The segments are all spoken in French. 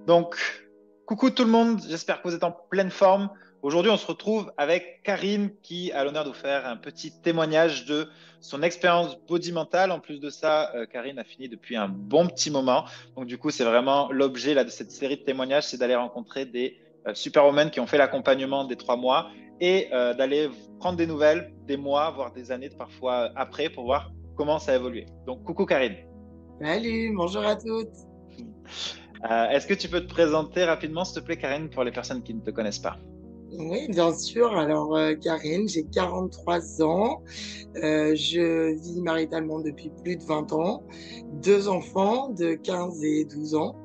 Donc, coucou tout le monde, j'espère que vous êtes en pleine forme. Aujourd'hui, on se retrouve avec Karine qui a l'honneur de vous faire un petit témoignage de son expérience body mentale. En plus de ça, Karine a fini depuis un bon petit moment. Donc, du coup, c'est vraiment l'objet là, de cette série de témoignages, c'est d'aller rencontrer des superwomen qui ont fait l'accompagnement des 3 mois et d'aller prendre des nouvelles des mois, voire des années parfois après pour voir comment ça a évolué. Donc, coucou Karine. Salut, bonjour à toutes. Est-ce que tu peux te présenter rapidement, s'il te plaît, Karine, pour les personnes qui ne te connaissent pas? Oui, bien sûr. Alors, Karine, j'ai 43 ans. Je vis maritalement depuis plus de 20 ans. Deux enfants de 15 et 12 ans.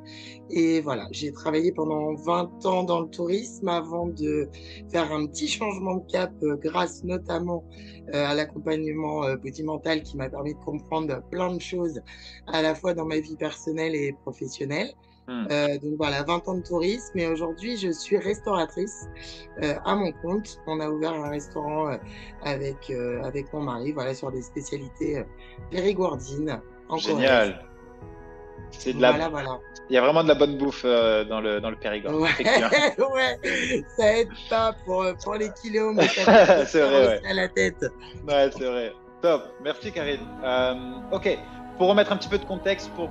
Et voilà, j'ai travaillé pendant 20 ans dans le tourisme avant de faire un petit changement de cap grâce notamment à l'accompagnement body mental qui m'a permis de comprendre plein de choses à la fois dans ma vie personnelle et professionnelle. Hmm. Donc voilà, 20 ans de tourisme et aujourd'hui je suis restauratrice à mon compte. On a ouvert un restaurant avec mon mari, voilà, sur des spécialités périgourdines en Corrèze. Génial. C'est de la... Voilà, voilà. Il y a vraiment de la bonne bouffe dans le Périgord, Ouais, effectivement. ouais, ça aide pas pour les kilos, mais ça fait C'est grossir vrai, aussi ouais. à la tête. Ouais, c'est vrai. Top. Merci, Karine. Ok. Pour remettre un petit peu de contexte pour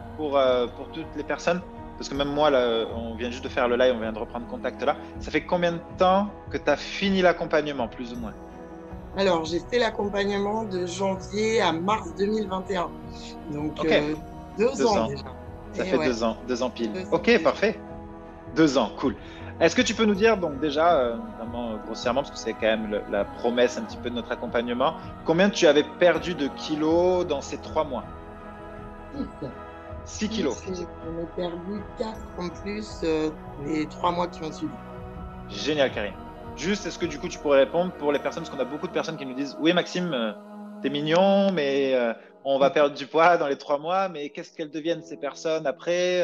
toutes les personnes, parce que même moi, là, on vient juste de faire le live, on vient de reprendre contact là. Ça fait combien de temps que tu as fini l'accompagnement, plus ou moins? Alors, j'ai fait l'accompagnement de janvier à mars 2021. Donc, Ok. 2 ans 2 ans. déjà. Ça Et fait ouais, 2 ans. 2 ans pile. 2 ans Ok, déjà. parfait. 2 ans, cool. Est-ce que tu peux nous dire, donc déjà, vraiment grossièrement, parce que c'est quand même la promesse un petit peu de notre accompagnement, combien tu avais perdu de kilos dans ces 3 mois? 6. 6 kilos. 6 et j'en ai perdu 4 en plus les 3 mois qui ont suivi. Génial, Karine. Juste, est-ce que du coup, tu pourrais répondre pour les personnes, parce qu'on a beaucoup de personnes qui nous disent, oui, Maxime, t'es mignon, mais on va perdre du poids dans les 3 mois, mais qu'est-ce qu'elles deviennent ces personnes après?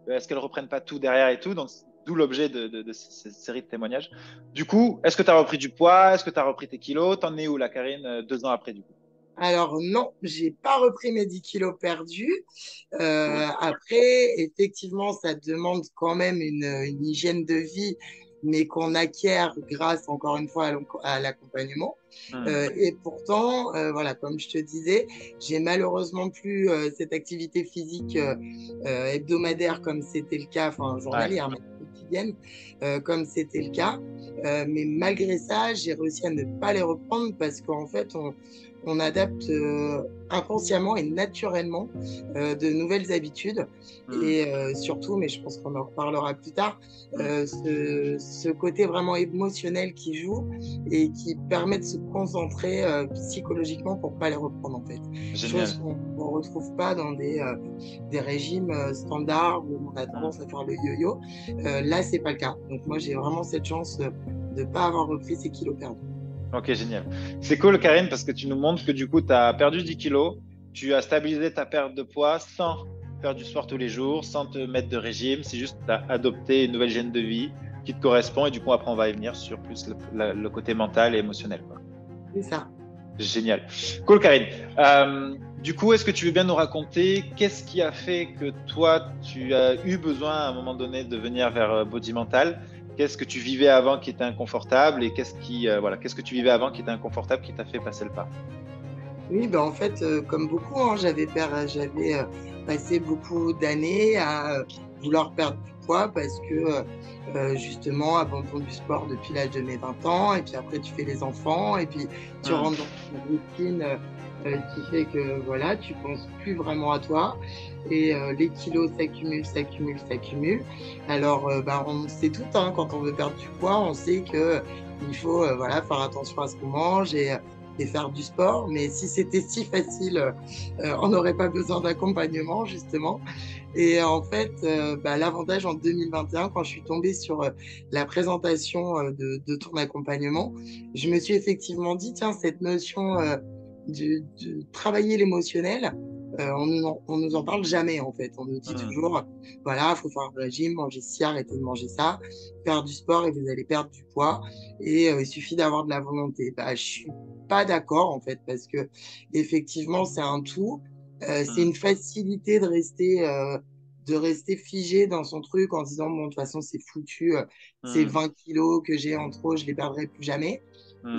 Est-ce qu'elles reprennent pas tout derrière et tout? Donc, d'où l'objet de cette série de témoignages. Du coup, est-ce que tu as repris du poids? Est-ce que tu as repris tes kilos? T'en es où, la Karine, 2 ans après, du coup? Alors non, j'ai pas repris mes 10 kilos perdus. Cool. Après, effectivement, ça demande quand même une hygiène de vie, mais qu'on acquiert grâce, encore une fois, à l'accompagnement. Hmm. Et pourtant, voilà, comme je te disais, j'ai malheureusement plus cette activité physique hebdomadaire comme c'était le cas, enfin Ouais. journalière, mais quotidienne, comme c'était le cas. Mais malgré ça, j'ai réussi à ne pas les reprendre parce qu'en fait, on adapte inconsciemment et naturellement de nouvelles habitudes Hmm. et surtout, mais je pense qu'on en reparlera plus tard, Hmm. ce côté vraiment émotionnel qui joue et qui permet de se concentrer psychologiquement pour pas les reprendre en fait. Chose Génial. qu'on ne retrouve pas dans des régimes standards où on a Hmm. tendance à faire le yo-yo. Là, c'est pas le cas. Donc moi, j'ai vraiment cette chance de ne pas avoir repris ces kilos perdus. Ok, génial. C'est cool, Karine, parce que tu nous montres que du coup, tu as perdu 10 kilos, tu as stabilisé ta perte de poids sans faire du sport tous les jours, sans te mettre de régime. C'est juste que tu as adopté une nouvelle hygiène de vie qui te correspond. Et du coup, après, on va y venir sur plus le côté mental et émotionnel, quoi. C'est ça. Génial. Cool, Karine. Du coup, est-ce que tu veux bien nous raconter qu'est-ce qui a fait que toi, tu as eu besoin à un moment donné de venir vers Body Mental? Qu'est-ce que tu vivais avant qui était inconfortable et voilà, qu'est-ce que tu vivais avant qui était inconfortable qui t'a fait passer le pas? Oui, ben en fait, comme beaucoup, hein, j'avais passé beaucoup d'années à vouloir perdre du poids parce que justement, abandon du sport depuis l'âge de mes 20 ans, et puis après tu fais les enfants, et puis tu Hmm. rentres dans une routine qui fait que voilà, tu penses plus vraiment à toi, et les kilos s'accumulent, s'accumulent, s'accumulent. Alors, ben, on sait tout, hein, quand on veut perdre du poids, on sait que il faut voilà, faire attention à ce qu'on mange et faire du sport. Mais si c'était si facile, on n'aurait pas besoin d'accompagnement, justement. Et en fait, bah, l'avantage en 2021, quand je suis tombée sur la présentation de ton accompagnement, je me suis effectivement dit, tiens, cette notion de travailler l'émotionnel, on nous en parle jamais en fait. On nous dit Hmm. toujours, voilà, il faut faire un régime, manger ci, arrêter de manger ça, faire du sport et vous allez perdre du poids. Et il suffit d'avoir de la volonté. Bah, je suis pas d'accord en fait parce que effectivement c'est un tout. C'est Hmm. une facilité de rester de rester figé dans son truc en disant, bon, de toute façon, c'est foutu, c'est Hmm. 20 kilos que j'ai en trop, je les perdrai plus jamais. Hmm.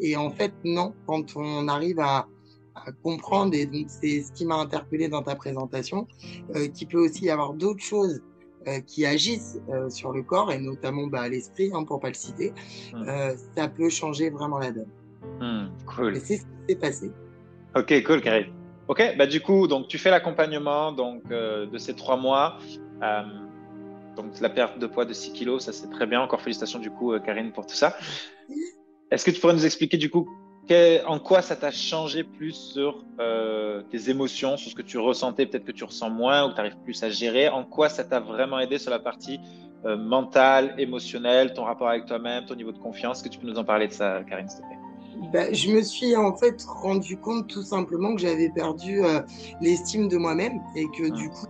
Et en fait, non, quand on arrive à comprendre, et donc c'est ce qui m'a interpellé dans ta présentation, qu'il peut aussi y avoir d'autres choses qui agissent sur le corps, et notamment bah, l'esprit, hein, pour pas le citer, Hmm. ça peut changer vraiment la donne. Hmm. Et Cool. c'est ce qui s'est passé. Ok, cool, Karine. Ok, bah du coup, donc tu fais l'accompagnement donc de ces 3 mois. Euh, donc la perte de poids de 6 kilos, ça c'est très bien. Encore félicitations du coup, Karine, pour tout ça. Est-ce que tu pourrais nous expliquer du coup en quoi ça t'a changé plus sur tes émotions, sur ce que tu ressentais, peut-être que tu ressens moins ou que tu arrives plus à gérer, en quoi ça t'a vraiment aidé sur la partie mentale, émotionnelle, ton rapport avec toi-même, ton niveau de confiance? Est-ce que tu peux nous en parler de ça, Karine, s'il te plaît? Ben, je me suis en fait rendu compte tout simplement que j'avais perdu l'estime de moi-même, et que Hmm. du coup,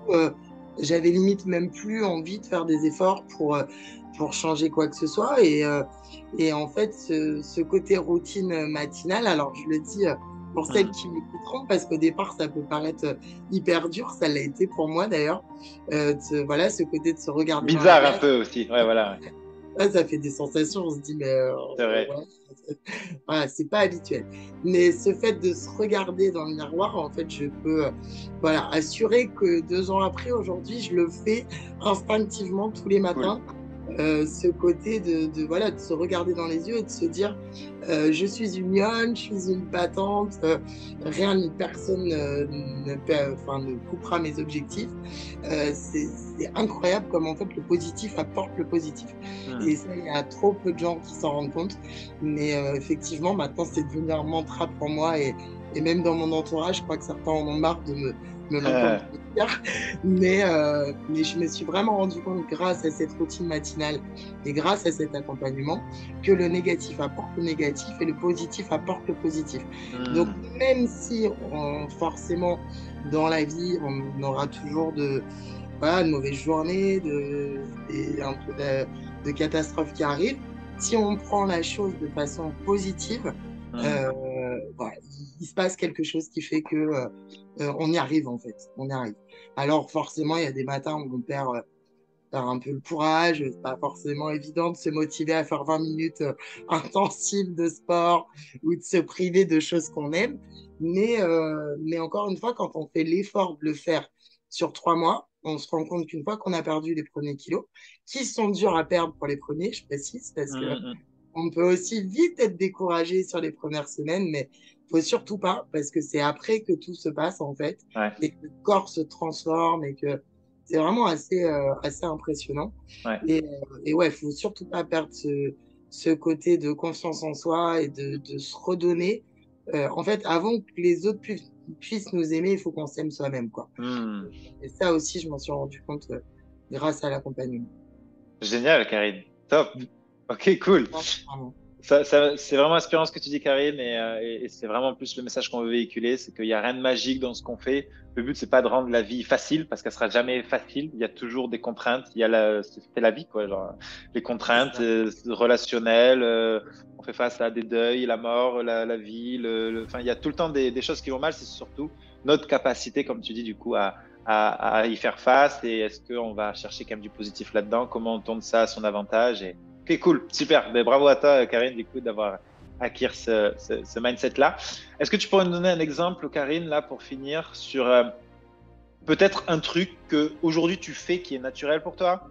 j'avais limite même plus envie de faire des efforts pour changer quoi que ce soit. Et en fait, ce côté routine matinale, alors je le dis pour celles Hmm. qui m'écouteront, parce qu'au départ, ça peut paraître hyper dur, ça l'a été pour moi d'ailleurs, voilà, ce côté de se regarder dans la Bizarre un glace. peu aussi. Ouais, voilà. Ouais. Ouais, ça fait des sensations, on se dit, mais C'est vrai. ouais, voilà, c'est pas habituel. Mais ce fait de se regarder dans le miroir, en fait, je peux voilà, assurer que 2 ans après, aujourd'hui, je le fais instinctivement tous les Cool. matins. Ce côté voilà, de se regarder dans les yeux et de se dire je suis une lionne, je suis une battante, rien ni personne enfin, ne coupera mes objectifs. C'est incroyable comme en fait le positif apporte le positif. Hmm. Et ça, il y a trop peu de gens qui s'en rendent compte. Mais effectivement, maintenant, c'est devenu un mantra pour moi. Et même dans mon entourage, je crois que certains en ont marre de me l'entendre dire. Mais je me suis vraiment rendu compte, grâce à cette routine matinale et grâce à cet accompagnement, que le négatif apporte le négatif et le positif apporte le positif. Donc, Hmm. même si forcément, dans la vie, on aura toujours voilà, de mauvaises journées, un peu de catastrophes qui arrivent, si on prend la chose de façon positive, Hmm. voilà, il se passe quelque chose qui fait que on y arrive en fait, on y arrive. Alors forcément, il y a des matins où on perd un peu le courage, c'est pas forcément évident de se motiver à faire 20 minutes intensives de sport ou de se priver de choses qu'on aime. Mais encore une fois, quand on fait l'effort de le faire sur 3 mois, on se rend compte qu'une fois qu'on a perdu les premiers kilos, qui sont durs à perdre pour les premiers, je précise, parce que Hmm. Hmm. on peut aussi vite être découragé sur les premières semaines, mais faut surtout pas, parce que c'est après que tout se passe en fait, Ouais. et que le corps se transforme, et que c'est vraiment assez impressionnant. Ouais. Et ouais, faut surtout pas perdre ce côté de confiance en soi et de se redonner. En fait, avant que les autres puissent nous aimer, il faut qu'on s'aime soi-même, quoi. Hmm. Et ça aussi, je m'en suis rendu compte grâce à l'accompagnement. Génial, Karine. Top. Ok, cool. Vraiment. C'est vraiment inspirant ce que tu dis, Karine, et c'est vraiment plus le message qu'on veut véhiculer, c'est qu'il n'y a rien de magique dans ce qu'on fait. Le but, c'est pas de rendre la vie facile, parce qu'elle sera jamais facile. Il y a toujours des contraintes. C'est la vie, quoi. Genre, les C'est contraintes ça. relationnelles. On fait face à des deuils, la mort, la vie. Enfin, il y a tout le temps des choses qui vont mal. C'est surtout notre capacité, comme tu dis, du coup, à y faire face. Et est-ce qu'on va chercher quand même du positif là-dedans? Comment on tourne ça à son avantage? Ok, cool, super. Ben, bravo à toi, Karine, du coup, d'avoir acquis ce mindset-là. Est-ce que tu pourrais nous donner un exemple, Karine, là, pour finir, sur peut-être un truc que aujourd'hui tu fais qui est naturel pour toi,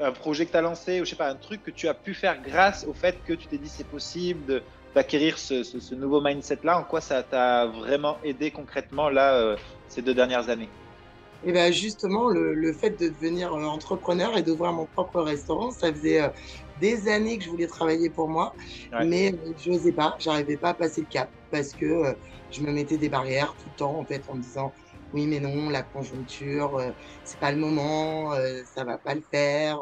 un projet que tu as lancé, ou je sais pas, un truc que tu as pu faire grâce au fait que tu t'es dit c'est possible d'acquérir ce nouveau mindset-là. En quoi ça t'a vraiment aidé concrètement, là, ces 2 dernières années? Et ben justement, le fait de devenir entrepreneur et d'ouvrir mon propre restaurant, ça faisait des années que je voulais travailler pour moi, Ouais. mais je n'osais pas, j'arrivais pas à passer le cap, parce que je me mettais des barrières tout le temps, en fait, en me disant oui, mais non, la conjoncture, c'est pas le moment, ça va pas le faire,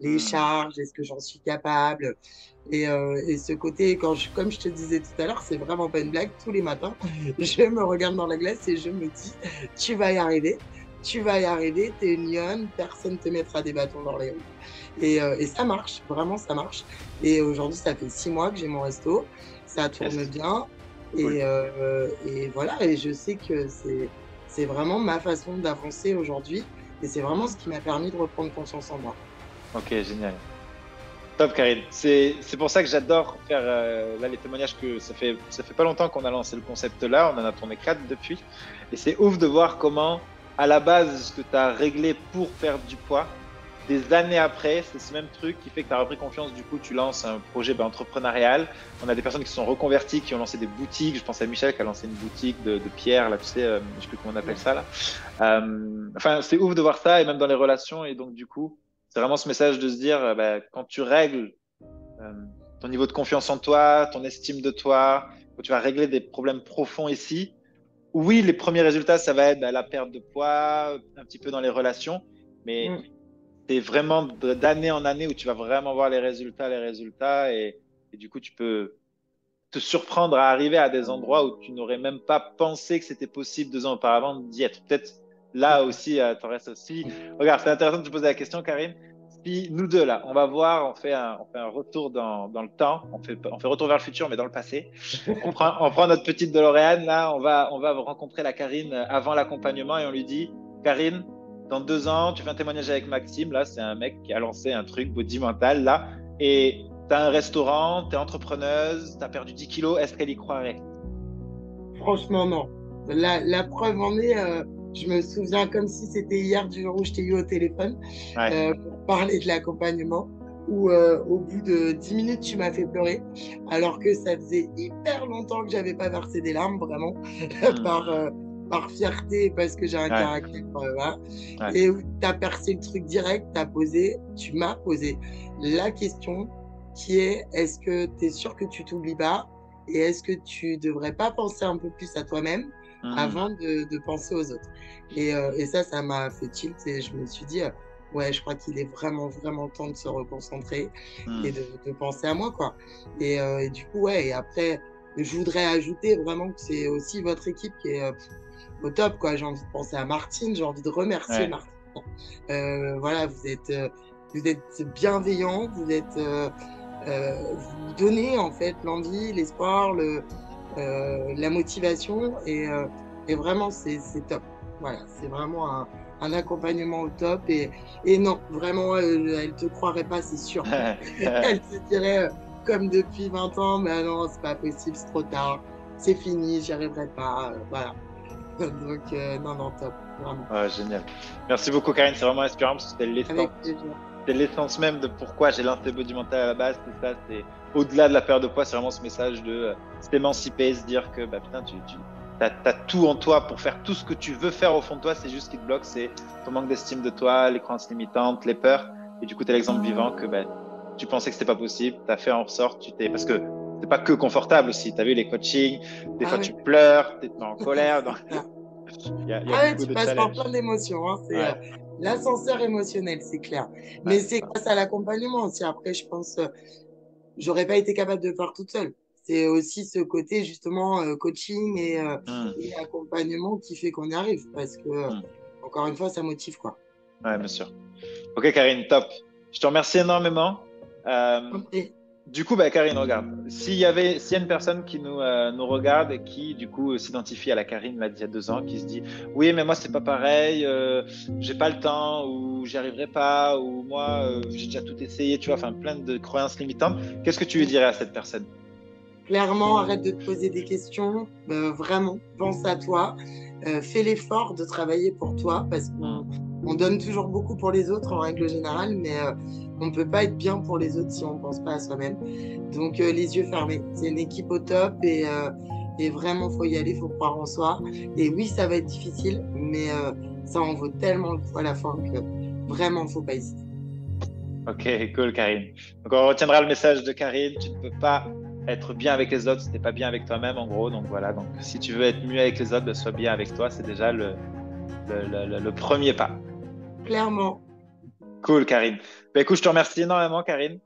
les Hmm. charges, est-ce que j'en suis capable? Et ce côté, comme je te disais tout à l'heure, c'est vraiment pas une blague, tous les matins, je me regarde dans la glace et je me dis, tu vas y arriver, tu vas y arriver, t'es une lionne, personne ne te mettra des bâtons dans les roues. Et ça marche, vraiment ça marche. Et aujourd'hui, ça fait 6 mois que j'ai mon resto, ça tourne Yes, bien. cool. Et voilà, et je sais que c'est vraiment ma façon d'avancer aujourd'hui. Et c'est vraiment ce qui m'a permis de reprendre confiance en moi. Ok, génial. Top, Karine. C'est pour ça que j'adore faire là les témoignages que ça fait pas longtemps qu'on a lancé le concept là. On en a tourné 4 depuis. Et c'est ouf de voir comment, à la base, ce que tu as réglé pour perdre du poids, des années après, c'est ce même truc qui fait que tu as repris confiance. Du coup, tu lances un projet entrepreneurial. On a des personnes qui se sont reconverties, qui ont lancé des boutiques. Je pense à Michel qui a lancé une boutique de pierre, là, tu sais, je sais plus comment on appelle ça là. Enfin, c'est ouf de voir ça et même dans les relations. Et donc, du coup, c'est vraiment ce message de se dire, quand tu règles euh, ton niveau de confiance en toi, ton estime de toi, quand tu vas régler des problèmes profonds ici, oui, les premiers résultats, ça va être la perte de poids, un petit peu dans les relations, mais Mm. c'est vraiment d'année en année où tu vas vraiment voir les résultats, et du coup, tu peux te surprendre à arriver à des endroits où tu n'aurais même pas pensé que c'était possible 2 ans auparavant d'y être. Peut-être là aussi, t'en restes aussi. Regarde, c'est intéressant de te poser la question, Karine. Si nous deux, là, on va voir, on fait un retour dans le temps, on fait retour vers le futur, mais dans le passé. On prend notre petite DeLorean, là, on va rencontrer la Karine avant l'accompagnement et on lui dit, Karine, dans 2 ans, tu fais un témoignage avec Maxime, là, c'est un mec qui a lancé un truc body mental, là, et tu as un restaurant, tu es entrepreneuse, tu as perdu 10 kilos, est-ce qu'elle y croirait? Franchement, non. La preuve en est, je me souviens comme si c'était hier du jour où je t'ai eu au téléphone Ouais. pour parler de l'accompagnement, où au bout de 10 minutes, tu m'as fait pleurer, alors que ça faisait hyper longtemps que j'avais pas versé des larmes, vraiment, Hmm. par, par fierté, parce que j'ai un Ouais. caractère, voilà. Ouais. Et où tu as percé le truc direct, tu m'as posé la question qui est-ce que tu es sûr que tu t'oublies pas? Et est-ce que tu devrais pas penser un peu plus à toi-même Hmm. avant de penser aux autres? Et ça m'a fait tilt et je me suis dit, ouais, je crois qu'il est vraiment, vraiment temps de se reconcentrer Hmm. et de penser à moi, quoi. Et du coup, ouais, et après, je voudrais ajouter vraiment que c'est aussi votre équipe qui est au top, quoi. J'ai envie de penser à Martine, j'ai envie de remercier Ouais. Martine. Voilà, vous êtes bienveillant, vous donnez en fait l'envie, l'espoir, la motivation et vraiment c'est top. Voilà, c'est vraiment un accompagnement au top et non, vraiment, elle te croirait pas, c'est sûr. Elle te dirait, comme depuis 20 ans, mais non, c'est pas possible, c'est trop tard, c'est fini, j'y arriverai pas. Voilà. Donc, non, non, top, vraiment. Ouais, génial. Merci beaucoup, Karine. C'est vraiment inspirant parce que Avec plaisir. c'était l'essence même de pourquoi j'ai lancé Body Mental à la base. C'est ça, c'est au-delà de la perte de poids, c'est vraiment ce message de s'émanciper, se dire que bah, putain, t'as tout en toi pour faire tout ce que tu veux faire au fond de toi. C'est juste ce qui te bloque, c'est ton manque d'estime de toi, les croyances limitantes, les peurs. Et du coup, tu as l'exemple vivant que bah, tu pensais que c'était pas possible, tu as fait en sorte, parce que c'est pas que confortable aussi. Tu as vu les coachings, des Ah fois oui, tu pleures, tu es en colère. Donc, c'est ça. il y a Ah ouais, beaucoup tu de passes par challenges. plein d'émotions, hein. C'est Ouais, l'ascenseur émotionnel, c'est clair. ouais, Mais c'est c'est ça. grâce à l'accompagnement aussi. Après, je pense, j'aurais pas été capable de le faire toute seule. C'est aussi ce côté justement coaching Hmm, et accompagnement qui fait qu'on y arrive parce que, hmm. encore une fois, ça motive quoi. Ouais, bien sûr. Ok, Karine, top. Je te remercie énormément. Euh, Et, du coup, bah, Karine, regarde. S'il y a une personne qui nous regarde et qui, du coup, s'identifie à la Karine là, d'il y a 2 ans, qui se dit, oui, mais moi, c'est pas pareil, j'ai pas le temps, ou j'y arriverai pas, ou moi, j'ai déjà tout essayé, tu vois, enfin, plein de croyances limitantes. Qu'est-ce que tu lui dirais à cette personne? clairement, arrête de te poser des questions. Vraiment, pense à toi. Fais l'effort de travailler pour toi parce qu'on Hmm, on donne toujours beaucoup pour les autres en règle générale, mais on ne peut pas être bien pour les autres si on ne pense pas à soi-même. Donc, les yeux fermés. C'est une équipe au top et vraiment, faut y aller, faut croire en soi. Et oui, ça va être difficile, mais ça en vaut tellement le coup à la fin que vraiment, faut pas hésiter. Ok, cool, Karine. Donc, on retiendra le message de Karine. Tu ne peux pas être bien avec les autres si tu n'es pas bien avec toi-même, en gros. Donc, voilà. Donc, si tu veux être mieux avec les autres, ben, sois bien avec toi. C'est déjà le premier pas. Clairement, Cool, Karine. Ben, écoute, je te remercie énormément, Karine.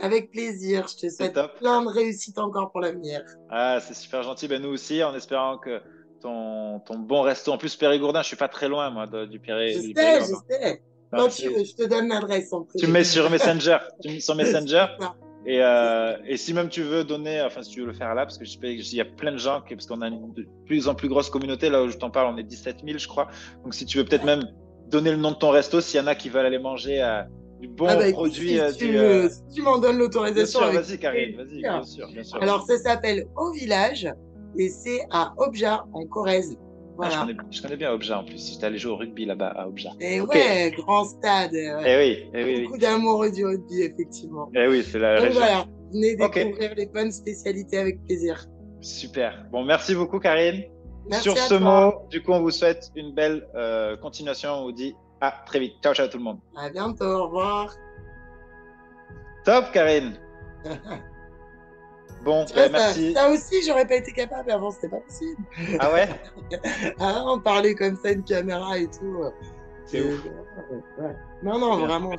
avec plaisir. Je te C'est souhaite top. plein de réussites encore pour l'avenir. Ah, c'est super gentil. Ben, nous aussi, en espérant que ton bon resto, en plus, Périgourdin, je suis pas très loin, moi, du Je Périgord. sais. Donc, Quand tu veux, je te donne l'adresse en tu me privé. mets sur Messenger. Tu me mets sur C'est Messenger. ça. Et si même tu veux donner, enfin, si tu veux le faire là, parce que je sais qu'il y a plein de gens, parce qu'on a une de plus en plus grosse communauté, là où je t'en parle, on est 17 000, je crois. Donc, si tu veux peut-être même donner le nom de ton resto s'il y en a qui veulent aller manger du bon Ah bah écoute, produit. si tu m'en donnes Bien l'autorisation sûr, avec vas-y, Karine, vas-y, plaisir. bien sûr, bien sûr. Alors, ça s'appelle Au Village et c'est à Obja, en Corrèze. Ah, Voilà. je connais bien Obja en plus. J'étais allé jouer au rugby là-bas à Obja. Et Ok. Eh ouais, grand stade. Ouais. oui, eh oui, Beaucoup oui. d'amoureux du rugby, effectivement. Eh oui, c'est la Donc région. voilà, venez Ok, découvrir les bonnes spécialités avec plaisir. super. Bon, merci beaucoup, Karine. Sur Merci à ce toi. mot, du coup, on vous souhaite une belle continuation. On vous dit à très vite. Ciao, ciao tout le monde. À bientôt. Au revoir. Top, Karine. Bon, Tu vois, ben merci. ça aussi, j'aurais pas été capable avant, c'était pas possible. Ah ouais? Ah, on parlait comme ça, une caméra et tout. C'est ouf. Ouais. Non, Trop non, bien. vraiment,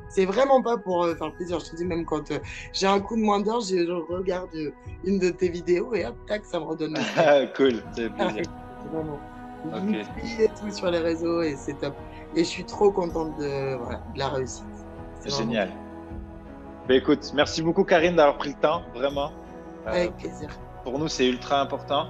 c'est vraiment pas pour faire plaisir. Je te dis, même quand j'ai un coup de moins d'heure, je regarde une de tes vidéos et hop, tac, ça me redonne le smile. Cool, c'est plaisir. Vraiment. Je Ok, me suis et tout sur les réseaux et c'est top. Et je suis trop contente voilà, de la réussite. C'est vraiment génial. Ben écoute, merci beaucoup, Karine, d'avoir pris le temps, vraiment. avec plaisir. Pour nous, c'est ultra important.